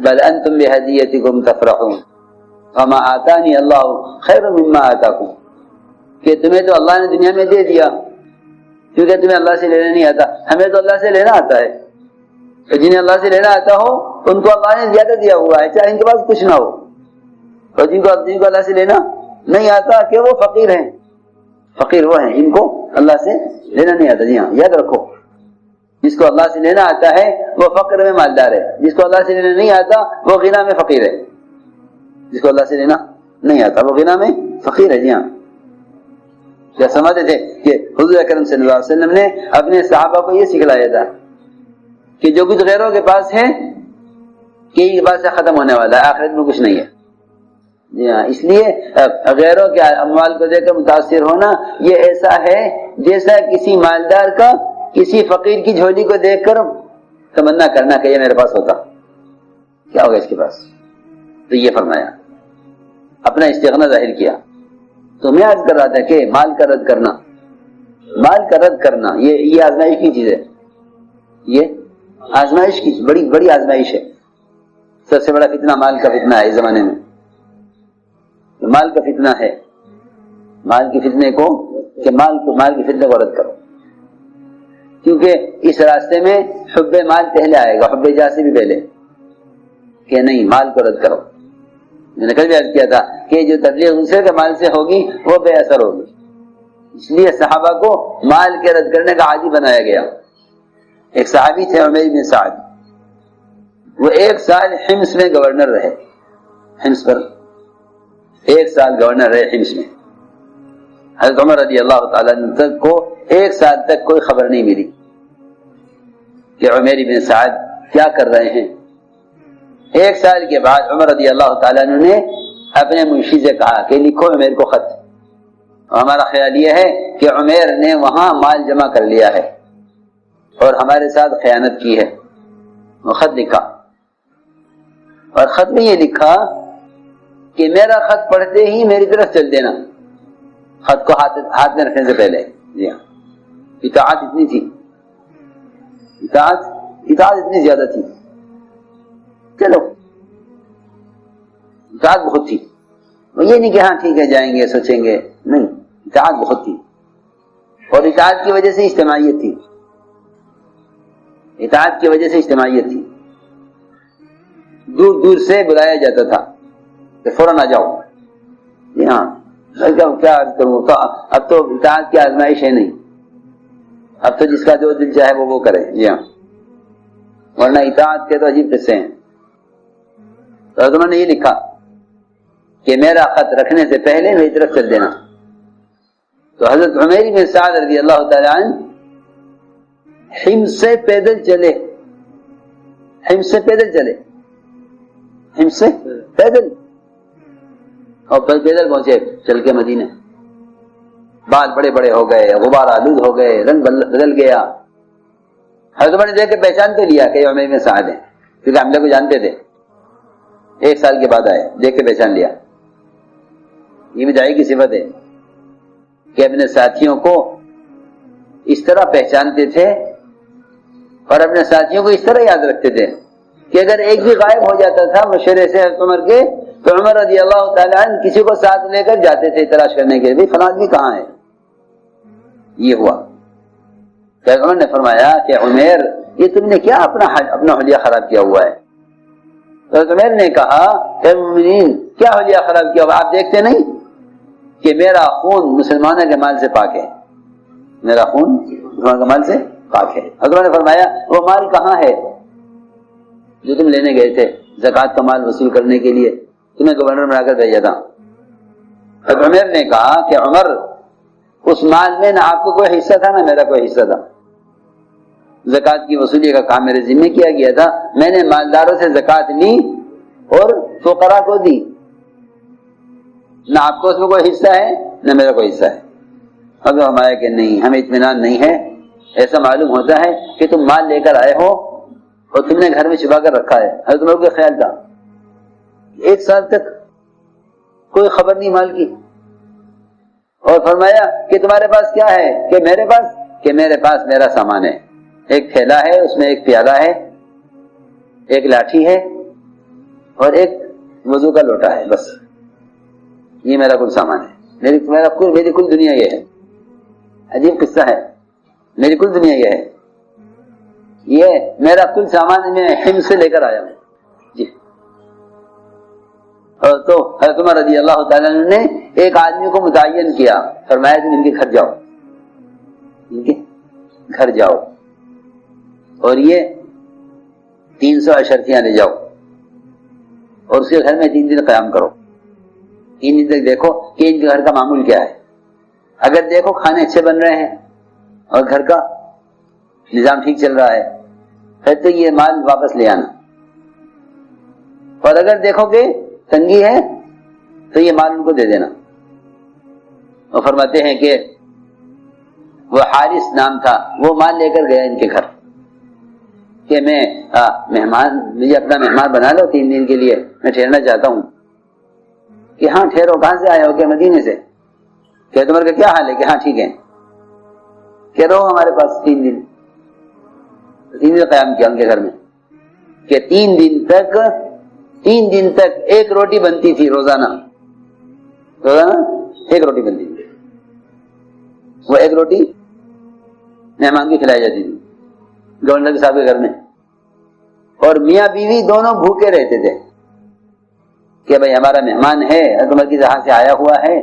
بل انتم بہدیتکم تفرحون وما آتانی اللہ خیر مما آتاکم، کہ تمہیں تو اللہ نے دنیا میں دے دیا کیونکہ تمہیں اللہ سے لینا نہیں آتا، ہمیں تو اللہ سے لینا آتا ہے، تو جنہیں اللہ سے لینا آتا ہو ان کو اللہ نے زیادہ دیا ہوا ہے چاہے ان کے پاس کچھ نہ ہو، اور جن کو اللہ سے لینا نہیں آتا کہ وہ فقیر ہیں، فقیر وہ ہیں جن کو اللہ سے لینا نہیں آتا۔ جی ہاں، یاد رکھو، جس کو اللہ سے لینا آتا ہے وہ فقر میں مالدار ہے، جس کو اللہ سے لینا نہیں آتا وہ غنا میں فقیر ہے، جس کو اللہ سے لینا نہیں آتا وہ غنا میں فقیر ہے۔ جی ہاں، کیا سمجھتے تھے کہ حضور اکرم صلی اللہ علیہ وسلم نے اپنے صحابہ کو یہ سکھلایا تھا کہ جو کچھ غیروں کے پاس ہے کہ کے پاس سے ختم ہونے والا ہے، آخرت میں کچھ نہیں ہے۔ جی ہاں، اس لیے غیروں کے اموال کو دیکھ کر متاثر ہونا یہ ایسا ہے جیسا کسی مالدار کا کسی فقیر کی جھولی کو دیکھ کر تمنا کرنا کہ یہ میرے پاس ہوتا، کیا ہوگا اس کے پاس۔ تو یہ فرمایا، اپنا استغنا ظاہر کیا۔ تو میں عرض کر رہا تھا کہ مال کا رد کرنا یہ آزمائش کی چیز ہے، یہ آزمائش کی بڑی آزمائش ہے۔ سب سے بڑا فتنہ مال کا فتنہ ہے اس زمانے میں، مال کا فتنہ ہے، مال کے فتنے کو کہ مال کے فتنے کو رد کرو، کیونکہ اس راستے میں حب مال پہلے آئے گا، حب جاہ سے بھی پہلے، کہ نہیں مال کو رد کرو۔ میں نے کل بھی عرض کیا تھا کہ جو تبلیغ دوسرے کے مال سے ہوگی وہ بے اثر ہوگی، اس لیے صحابہ کو مال کے رد کرنے کا عادی بنایا گیا۔ ایک صحابی تھے عمیر بن سعد، وہ 1 سال حمص میں گورنر رہے، حمص پر 1 سال گورنر رہے حمص میں۔ حضرت عمر رضی اللہ تعالیٰ عنہ کو 1 سال تک کوئی خبر نہیں ملی کہ عمیر بن سعد کیا کر رہے ہیں۔ 1 سال کے بعد عمر رضی اللہ تعالیٰ عنہ نے اپنے منشی سے کہا کہ لکھو عمیر کو خط، اور ہمارا خیال یہ ہے کہ عمیر نے وہاں مال جمع کر لیا ہے اور ہمارے ساتھ خیانت کی ہے۔ وہ خط لکھا، اور خط میں یہ لکھا کہ میرا خط پڑھتے ہی میری طرف چل دینا، خط کو ہاتھ میں رکھنے سے پہلے۔ جی ہاں، اطاعت اتنی تھی، اطاعت اتنی زیادہ تھی، چلو اطاعت بہت تھی، وہ یہ نہیں کہ ہاں ٹھیک ہے جائیں گے سوچیں گے، نہیں، اطاعت بہت تھی، اور اطاعت کی وجہ سے اجتماعیت تھی، اطاعت کی وجہ سے اجتماعیت تھی۔ دور دور سے بلایا جاتا تھا کہ فوراً آ جاؤ۔ جی ہاں، کیا کروں، اب تو اطاعت کی آزمائش ہے نہیں، اب تو جس کا جو دل چاہے وہ کرے۔ جی ہاں، ورنہ اطاعت کے تو عجیب قصے ہیں۔ تو انہوں نے یہ لکھا کہ میرا خط رکھنے سے پہلے میری طرف چل دینا۔ تو حضرت عمیر بن سعد رضی اللہ تعالیٰ عنہ حمص سے پیدل چلے، حمص سے پیدل اور پیدل پہنچے چل کے مدینے۔ بال بڑے بڑے ہو گئے، غبار آلود ہو گئے، رنگ بدل گیا۔ حضرت عمر نے دیکھ کے پہچان تو لیا کہ یہ عمیر بن سعد ہیں، کیونکہ حملے کو جانتے تھے۔ 1 سال کے بعد آئے، دیکھ کے پہچان لیا۔ یہ بھی داعی کی صفت ہے کہ اپنے ساتھیوں کو اس طرح پہچانتے تھے اور اپنے ساتھیوں کو اس طرح یاد رکھتے تھے کہ اگر ایک بھی غائب ہو جاتا تھا مشورے سے حضرت عمر کے، تو عمر رضی اللہ تعالیٰ عنہ کسی کو ساتھ لے کر جاتے تھے تلاش کرنے کے لیے، فلاں آدمی کہاں ہے۔ یہ ہوا کہ عمر نے فرمایا کہ عمیر یہ تم نے کیا اپنا حلیہ خراب کیا ہوا ہے۔ تو عمیر نے کہا اے مومنین، کیا حلیہ خراب کیا ہوا، آپ دیکھتے نہیں کہ میرا خون مسلمانوں کے مال سے پاک ہے، میرا خون مسلمانوں کے مال سے پاک ہے۔ حضرت نے فرمایا وہ مال کہاں ہے جو تم لینے گئے تھے، زکوٰۃ کا مال وصول کرنے کے لیے تمہیں گورنر بنا کر بھیجا تھا۔ حضرت عمر نے کہا کہ عمر اس مال میں نہ آپ کو کوئی حصہ تھا نہ میرا کوئی حصہ تھا، زکوٰۃ کی وصولی کا کام میرے ذمہ کیا گیا تھا، میں نے مالداروں سے زکوٰۃ لی اور فقراء کو دی، نہ آپ کو اس میں کوئی حصہ ہے نہ میرا کوئی حصہ ہے۔ اب ہمارا کہ نہیں، ہمیں اطمینان نہیں ہے، ایسا معلوم ہوتا ہے کہ تم مال لے کر آئے ہو اور تم نے گھر میں چھپا کر رکھا ہے۔ حضرت عمر کو خیال تھا 1 سال تک کوئی خبر نہیں مال کی، اور فرمایا کہ تمہارے پاس کیا ہے، کہ میرے پاس میرا سامان ہے، ایک تھیلا ہے، اس میں ایک پیالہ ہے، ایک لاٹھی ہے اور ایک وضو کا لوٹا ہے، بس یہ میرا کل سامان ہے، میری کل دنیا یہ ہے۔ عجیب قصہ ہے، میری کل دنیا یہ ہے، یہ میرا کل سامان میں حمص سے لے کر آیا ہوں جی۔ تو حضرت عمر رضی اللہ تعالیٰ عنہ نے ایک آدمی کو متعین کیا، فرمایا تم ان کے گھر جاؤ، ان کے گھر جاؤ اور یہ 300 اشرفیاں لے جاؤ اور اس کے گھر میں 3 دن قیام کرو، 3 دن تک دیکھو کہ ان کے گھر کا معمول کیا ہے۔ اگر دیکھو کھانے اچھے بن رہے ہیں اور گھر کا نظام ٹھیک چل رہا ہے پھر تو یہ مال واپس لے آنا، اور اگر دیکھو کہ تنگی ہے تو یہ مال ان کو دے دینا۔ وہ فرماتے ہیں کہ وہ حارث نام تھا، وہ مال لے کر گیا ان کے گھر کہ میں مجھے اپنا مہمان بنا لو 3 دن کے لیے، میں ٹھہرنا چاہتا ہوں۔ کہ ہاں ٹھہرو، کہاں سے آئے ہو؟ کہ مدینے سے۔ کہ تمہارا کیا حال ہے؟ کہ ہاں ٹھیک ہے، کہ رہو ہمارے پاس 3 دن۔ 3 دن قیام کیا ان کے گھر میں کہ 3 دن تک ایک روٹی بنتی تھی روزانہ ایک روٹی بنتی تھی، وہ ایک روٹی مہمان کی کھلائی جاتی تھی گورنر صاحب کے گھر میں، اور میاں بیوی دونوں بھوکے رہتے تھے کہ بھائی ہمارا مہمان ہے، عمر کی جہاں سے آیا ہوا ہے،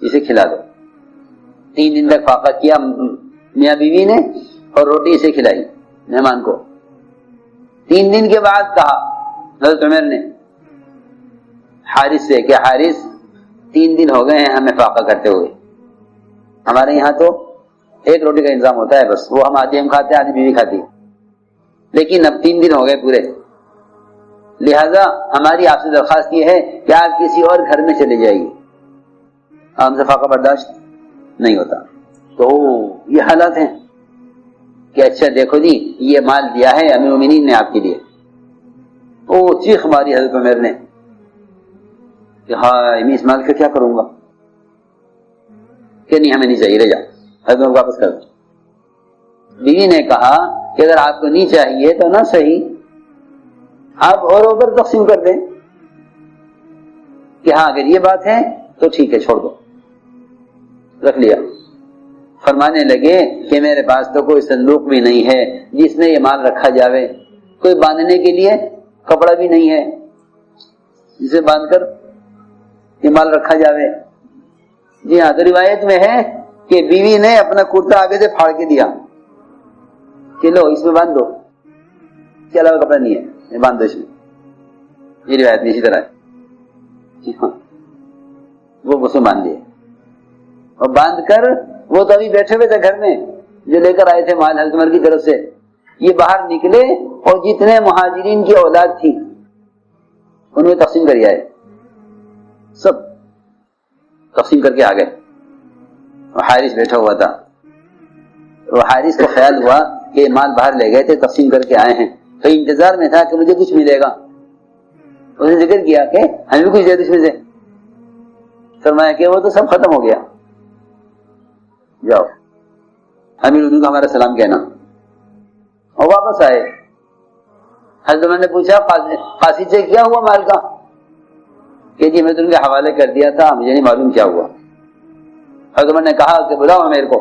اسے کھلا دو۔ 3 دن تک فاقہ کیا میاں بیوی نے اور روٹی اسے کھلائی مہمان کو۔ 3 دن کے بعد کہا حضرت عمر نے حارث سے کہ حارث 3 دن ہو گئے ہیں ہمیں فاقہ کرتے ہوئے، ہمارے یہاں تو ایک روٹی کا انتظام ہوتا ہے، بس وہ ہم آدھی ہم کھاتے ہیں آدھی بیوی کھاتی، لیکن اب 3 دن ہو گئے پورے، لہذا ہماری آپ سے درخواست یہ ہے کہ آپ کسی اور گھر میں چلے جائیے، ہم سے فاقہ برداشت نہیں ہوتا۔ تو یہ حالات ہیں کہ اچھا دیکھو جی یہ مال دیا ہے امیر المومنین نے آپ کے لیے۔ وہ چیخ ماری حضرت عمر نے کہ ہاں میں اس مال کا کیا کروں گا، کہ نہیں ہمیں نہیں چاہیے، رہ جا، حضرت عمر واپس کر دو۔ بیوی نے کہا کہ اگر آپ کو نہیں چاہیے تو نہ صحیح، آپ اور اوپر تقسیم کر دیں، کہ ہاں اگر یہ بات ہے تو ٹھیک ہے چھوڑ دو، رکھ لیا۔ فرمانے لگے کہ میرے پاس تو کوئی صندوق بھی نہیں ہے جس میں یہ مال رکھا جاوے، کوئی باندھنے کے لیے کپڑا بھی نہیں ہے جسے باندھ کر یہ مال رکھا جاوے۔ جی ہاں، تو روایت میں ہے کہ بیوی نے اپنا کرتا آگے سے پھاڑ کے دیا کہ لو اس میں باندھ دو، اس کے علاوہ کپڑا نہیں ہے، یہ باندھ دو اس میں۔ یہ روایت میں اسی طرح ہے، جی ہاں، وہ اس میں باندھ دیا، اور باندھ کر وہ تو ابھی بیٹھے ہوئے تھے گھر میں جو لے کر آئے تھے مال حضرت عمر کی طرف سے، یہ باہر نکلے اور جتنے مہاجرین کی اولاد تھی ان میں تقسیم کر آئے، سب تقسیم کر کے آ گئے۔ اور حارث بیٹھا ہوا تھا، وہ حارث کو خیال ہوا کہ مال باہر لے گئے تھے تقسیم کر کے آئے ہیں، تو انتظار میں تھا کہ مجھے کچھ ملے گا، اس نے ذکر کیا کہ ہمیں بھی کچھ دے دو اس میں سے، فرمایا کہ وہ تو سب ختم ہو گیا، جاؤ امیر المومنین کو ہمارا سلام کہنا۔ اور واپس آئے، حضرت عمر نے پوچھا قاصد سے کیا ہوا مال کا؟ کہ جی میں تم کے حوالے کر دیا تھا، مجھے نہیں معلوم کیا ہوا۔ حضرت عمر نے کہا کہ بلاؤ امیر کو،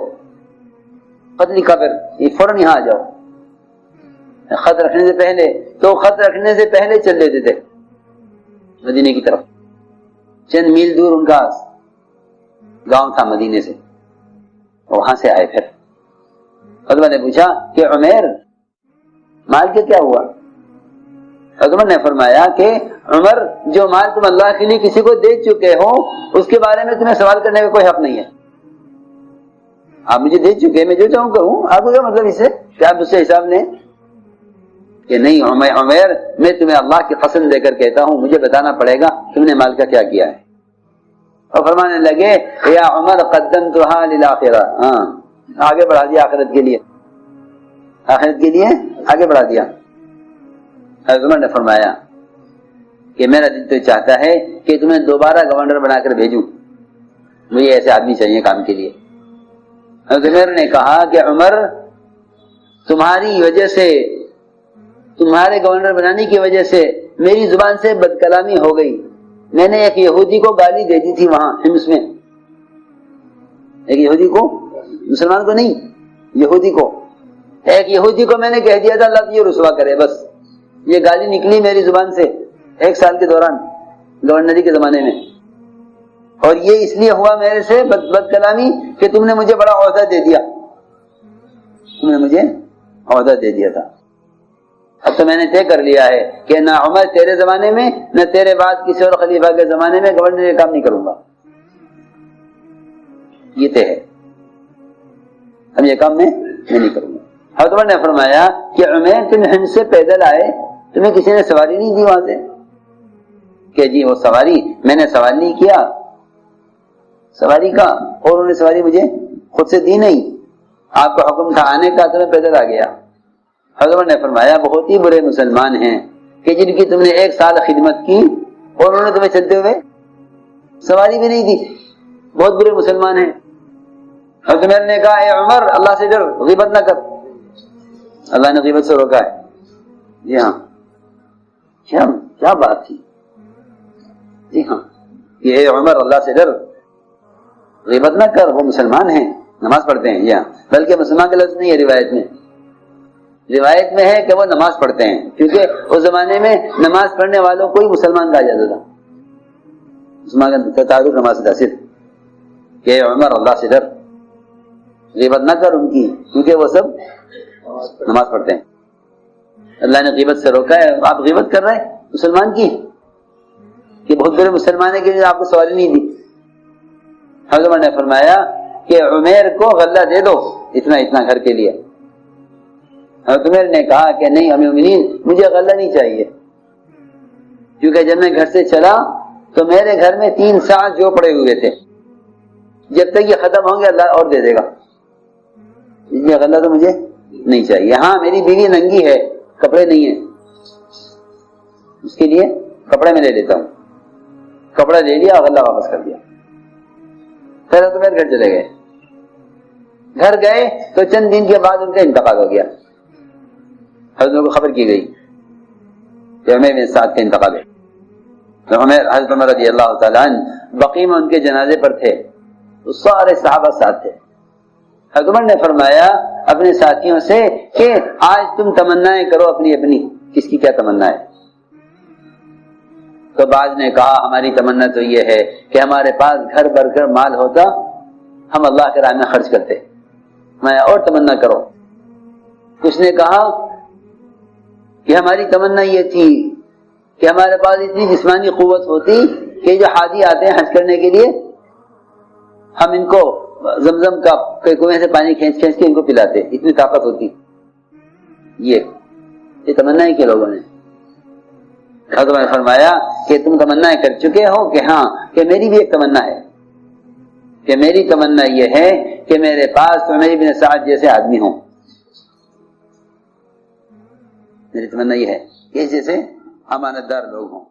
خط لکھا، پھر یہ فوراً یہاں آ جاؤ۔ خط رکھنے سے پہلے تو خط رکھنے سے پہلے چل دیتے تھے مدینے کی طرف، چند میل دور ان کا گاؤں تھا مدینے سے، وہاں سے آئے۔ پھر حضرت نے پوچھا کہ عمر مال کے کیا ہوا؟ حضرت نے فرمایا کہ عمر جو مال تم اللہ کے لیے کسی کو دے چکے ہو اس کے بارے میں تمہیں سوال کرنے کا کوئی حق نہیں ہے، آپ مجھے دے چکے، میں جو چاہوں کروں، آپ کو کیا مطلب اس سے کہ آپ اس سے حساب لیں؟ کہ نہیں عمر میں تمہیں اللہ کی قسم دے کر کہتا ہوں مجھے بتانا پڑے گا تم نے مال کا کیا کیا ہے۔ اور فرمانے لگے یا عمر قدمتها للآخرہ، ہاں آگے بڑھا دیا آخرت کے لیے، آخرت کے لیے آگے بڑھا دیا۔ حضرت عمر نے فرمایا کہ میرا دل تو چاہتا ہے کہ تمہیں دوبارہ گورنر بنا کر بھیجوں، مجھے ایسے آدمی چاہیے کام کے لیے۔ حضرت عمر نے کہا کہ عمر تمہاری وجہ سے، تمہارے گورنر بنانے کی وجہ سے میری زبان سے بد کلامی ہو گئی. میں نے ایک یہودی کو گالی دے دی تھی وہاں حمص میں. ایک یہودی کو، مسلمان کو نہیں، یہودی کو. ایک یہودی کو میں نے کہہ دیا تھا اللہ تجھے رسوا کرے. بس یہ گالی نکلی میری زبان سے 1 سال کے دوران گورنری کے زمانے میں. اور یہ اس لیے ہوا میرے سے بد کلامی کہ تم نے مجھے بڑا عہدہ دے دیا. تم نے مجھے عہدہ دے دیا تھا. اب تو میں نے طے کر لیا ہے کہ نہ عمر تیرے زمانے میں نہ تیرے بعد کسی اور خلیفہ کے زمانے میں گورنر کا کام نہیں کروں گا. یہ طے ہے، اب یہ کام میں نہیں کروں گا. حضرت عمر نے فرمایا کہ عمیر تم ہند سے پیدل آئے، تمہیں کسی نے سواری نہیں دی وہاں سے؟ کہ جی وہ سواری میں نے سوال نہیں کیا سواری کا، اور انہوں نے سواری مجھے خود سے دی نہیں، آپ کا حکم تھا آنے کا تو میں پیدل آ گیا. حضرت عمر نے فرمایا بہت ہی برے مسلمان ہیں کہ جن کی تم نے 1 سال خدمت کی اور انہوں نے تمہیں چلتے ہوئے سواری بھی نہیں دی. بہت برے مسلمان ہیں. حضرت عمر نے کہا اے عمر اللہ سے ڈر، غیبت نہ کر. اللہ نے غیبت سے روکا ہے. جی ہاں، کیا بات تھی. جی ہاں کہ اے عمر اللہ سے ڈر، غیبت نہ کر. وہ مسلمان ہیں، نماز پڑھتے ہیں. یا بلکہ مسلمان کا لفظ نہیں ہے روایت میں ہے کہ وہ نماز پڑھتے ہیں، کیونکہ اس زمانے میں نماز پڑھنے والوں کو ہی مسلمان کہا جاتا تھا. مسلمان کا تعلق نماز سے صرف کہ اے عمر اللہ سے ڈر، غیبت نہ کر ان کی، کیونکہ وہ سب نماز پڑھتے ہیں. اللہ نے غیبت سے روکا ہے. آپ غیبت کر رہے ہیں مسلمان کی کہ بہت بڑے مسلمان ہیں کہ آپ کو سواری نہیں دی. حضرت عمر نے فرمایا کہ عمیر کو غلہ دے دو اتنا گھر کے لیے. حضرت عمر نے کہا کہ نہیں امیر المومنین مجھے غلہ نہیں چاہیے، کیونکہ جب میں گھر سے چلا تو میرے گھر میں 3 سال جو پڑے ہوئے تھے، جب تک یہ ختم ہوں گے اللہ اور دے دے گا. اس لیے غلہ تو مجھے نہیں چاہیے. ہاں میری بیوی ننگی ہے، کپڑے نہیں ہیں، اس کے لیے کپڑے میں لے لیتا ہوں. کپڑا لے لیا اور غلہ واپس کر دیا. پھر تو میرے گھر چلے گئے. گھر گئے تو چند دن کے بعد ان کا انتقال ہو گیا. حضرت کو خبر کی گئی کہ عمیر بن سعد کا انتقال ہے. تو حضرت عمر رضی اللہ تعالیٰ عنہ بقیع میں ان کے جنازے پر تھے، تو سارے صحابہ ساتھ تھے. حضرت عمر نے فرمایا اپنے ساتھیوں سے کہ آج تم تمنائیں کرو اپنی، کس کی کیا تمنا ہے. تو بعض نے کہا ہماری تمنا تو یہ ہے کہ ہمارے پاس گھر بھر کر مال ہوتا، ہم اللہ کے راہ میں خرچ کرتے. میں اور تمنا کرو. کچھ نے کہا کہ ہماری تمنا یہ تھی کہ ہمارے پاس اتنی جسمانی قوت ہوتی کہ جو حاجی آتے ہیں حج کرنے کے لیے ہم ان کو زمزم کا کنویں سے پانی کھینچ کے ان کو پلاتے، اتنی طاقت ہوتی. یہ تمنا ہی کیا لوگوں نے. حضرت نے فرمایا کہ تم تمنا کر چکے ہو کہ ہاں کہ میری بھی ایک تمنا ہے، کہ میری تمنا یہ ہے کہ میرے پاس عمیر بن سعد جیسے آدمی ہوں. میری تمنا یہ ہے کہ جیسے امانت دار لوگ ہوں.